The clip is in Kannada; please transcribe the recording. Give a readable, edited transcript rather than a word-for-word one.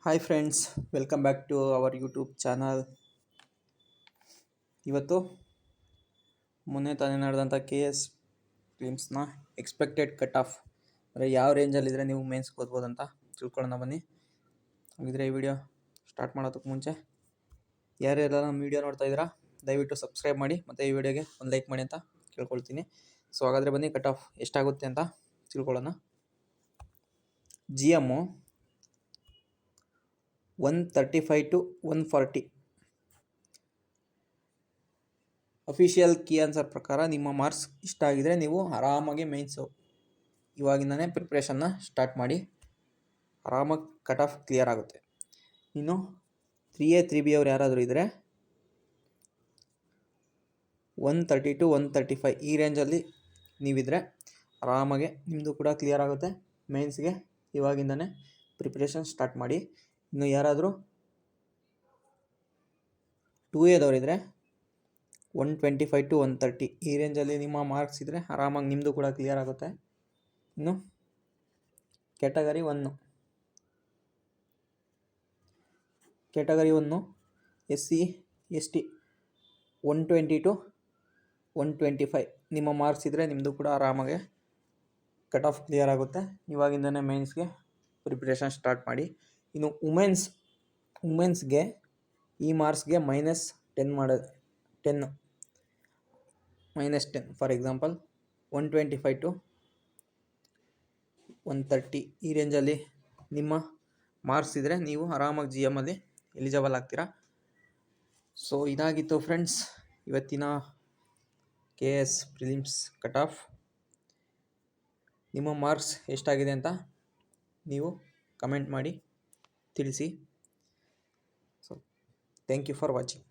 Hi friends, welcome back to our YouTube channel. ಇವತ್ತು ಮೊನ್ನೆ ತಾನೇ ನಡೆದಂಥ KS ಫಿಲಿಮ್ಸ್ನ ಎಕ್ಸ್ಪೆಕ್ಟೆಡ್ ಕಟ್ ಆಫ್ ಅಂದರೆ ಯಾವ ರೇಂಜಲ್ಲಿದ್ದರೆ ನೀವು ಮೇನ್ಸ್ಗೆ ಓದ್ಬೋದು ಅಂತ ತಿಳ್ಕೊಳ್ಳೋಣ ಬನ್ನಿ. ಹಾಗಿದ್ರೆ ಈ ವಿಡಿಯೋ ಸ್ಟಾರ್ಟ್ ಮಾಡೋದಕ್ಕೆ ಮುಂಚೆ ಯಾರ್ಯಾರೆಲ್ಲ ನಮ್ಮ ವಿಡಿಯೋ ನೋಡ್ತಾ ಇದ್ದೀರಾ ದಯವಿಟ್ಟು ಸಬ್ಸ್ಕ್ರೈಬ್ ಮಾಡಿ ಮತ್ತು ಈ ವಿಡಿಯೋಗೆ ಒಂದು ಲೈಕ್ ಮಾಡಿ ಅಂತ ಕೇಳ್ಕೊಳ್ತೀನಿ. ಸೊ ಹಾಗಾದರೆ ಬನ್ನಿ ಕಟ್ ಆಫ್ ಎಷ್ಟಾಗುತ್ತೆ ಅಂತ ತಿಳ್ಕೊಳ್ಳೋಣ. GM 135 to 140. Official key answer ಪ್ರಕಾರ ನಿಮ್ಮ ಮಾರ್ಕ್ಸ್ ಇಷ್ಟ ಆಗಿದರೆ ನೀವು ಆರಾಮಾಗಿ ಮೇನ್ಸು ಇವಾಗಿಂದನೇ ಪ್ರಿಪ್ರೇಷನ್ನ ಸ್ಟಾರ್ಟ್ ಮಾಡಿ, ಆರಾಮಾಗಿ ಕಟ್ ಆಫ್ ಕ್ಲಿಯರ್ ಆಗುತ್ತೆ. ಇನ್ನು 3A 3B ಅವ್ರು ಯಾರಾದರೂ ಇದ್ದರೆ 130 to 135 ಈ ರೇಂಜಲ್ಲಿ ನೀವಿದ್ರೆ ಆರಾಮಾಗೆ ನಿಮ್ಮದು ಕೂಡ ಕ್ಲಿಯರ್ ಆಗುತ್ತೆ. ಮೇನ್ಸ್ಗೆ ಇವಾಗಿಂದನೇ ಪ್ರಿಪ್ರೇಷನ್ ಸ್ಟಾರ್ಟ್ ಮಾಡಿ. ಇನ್ನು ಯಾರಾದರೂ 2Aದವರಿದ್ದರೆ 125 to 130 ಈ ರೇಂಜಲ್ಲಿ ನಿಮ್ಮ ಮಾರ್ಕ್ಸ್ ಇದ್ದರೆ ಆರಾಮಾಗಿ ನಿಮ್ಮದು ಕೂಡ ಕ್ಲಿಯರ್ ಆಗುತ್ತೆ. ಇನ್ನು ಕ್ಯಾಟಗರಿ 1 SC ST 120 to 125 ನಿಮ್ಮ ಮಾರ್ಕ್ಸ್ ಇದ್ದರೆ ನಿಮ್ಮದು ಕೂಡ ಆರಾಮಾಗೆ ಕಟ್ ಆಫ್ ಕ್ಲಿಯರ್ ಆಗುತ್ತೆ. ಇವಾಗಿಂದನೇ ಮೇನ್ಸ್ಗೆ ಪ್ರಿಪ್ರೇಷನ್ ಸ್ಟಾರ್ಟ್ ಮಾಡಿ. ಇನ್ನು ವುಮೆನ್ಸ್ಗೆ ಈ ಮಾರ್ಕ್ಸ್ಗೆ -10 ಫಾರ್ ಎಕ್ಸಾಂಪಲ್ 125 to 130 ಈ ರೇಂಜಲ್ಲಿ ನಿಮ್ಮ ಮಾರ್ಕ್ಸ್ ಇದ್ದರೆ ನೀವು ಆರಾಮಾಗಿ GM ಅಲ್ಲಿ ಎಲಿಜಿಬಲ್ ಆಗ್ತೀರಾ. ಸೊ ಇದಾಗಿತ್ತು ಫ್ರೆಂಡ್ಸ್ ಇವತ್ತಿನ KS ಪ್ರಿಲಿಮ್ಸ್ ಕಟ್ ಆಫ್. ನಿಮ್ಮ ಮಾರ್ಕ್ಸ್ ಎಷ್ಟಾಗಿದೆ ಅಂತ ನೀವು ಕಮೆಂಟ್ ಮಾಡಿ ತಿಳಿಸಿ. So thank you for watching.